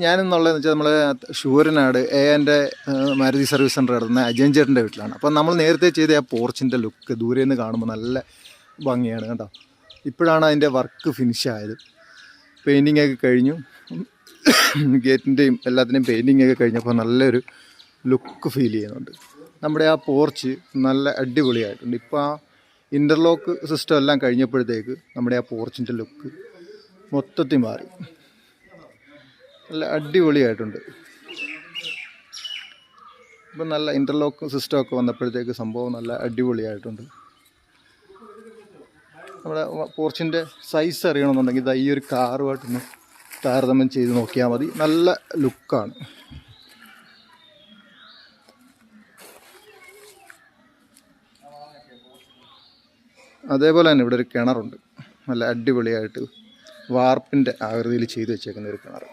ഞാനെന്നുള്ളതെന്ന് വെച്ചാൽ നമ്മൾ ശൂരനാട് എൻ്റെ മാരുതി സർവീസ് സെൻ്റർ കിടന്ന അജയൻ ചേട്ടൻ്റെ വീട്ടിലാണ്. അപ്പോൾ നമ്മൾ നേരത്തെ ചെയ്ത ആ പോർച്ചിൻ്റെ ലുക്ക് ദൂരെ നിന്ന് കാണുമ്പോൾ നല്ല ഭംഗിയാണ് കേട്ടോ. ഇപ്പോഴാണ് അതിൻ്റെ വർക്ക് ഫിനിഷായത്. പെയിൻറ്റിങ് ഒക്കെ കഴിഞ്ഞു, ഗേറ്റിൻ്റെയും എല്ലാത്തിൻ്റെയും പെയിൻറ്റിങ് ഒക്കെ കഴിഞ്ഞപ്പോൾ നല്ലൊരു ലുക്ക് ഫീൽ ചെയ്യുന്നുണ്ട്. നമ്മുടെ ആ പോർച്ച് നല്ല അടിപൊളിയായിട്ടുണ്ട്. ഇപ്പോൾ ആ ഇൻ്റർലോക്ക് സിസ്റ്റം എല്ലാം കഴിഞ്ഞപ്പോഴത്തേക്ക് നമ്മുടെ ആ പോർച്ചിൻ്റെ ലുക്ക് മൊത്തത്തിൽ മാറി, നല്ല അടിപൊളിയായിട്ടുണ്ട്. ഇപ്പം നല്ല ഇൻ്റർലോക്ക് സിസ്റ്റമൊക്കെ വന്നപ്പോഴത്തേക്ക് സംഭവം നല്ല അടിപൊളിയായിട്ടുണ്ട്. നമ്മുടെ പോർച്ചിൻ്റെ സൈസ് അറിയണമെന്നുണ്ടെങ്കിൽ ഈ ഒരു കാറുമായിട്ടൊന്ന് താരതമ്യം ചെയ്ത് നോക്കിയാൽ മതി. നല്ല ലുക്കാണ്. അതേപോലെ തന്നെ ഇവിടെ ഒരു കിണറുണ്ട്, നല്ല അടിപൊളിയായിട്ട് വാർപ്പിൻ്റെ ആകൃതിയിൽ ചെയ്ത് വെച്ചേക്കുന്ന ഒരു കിണർ.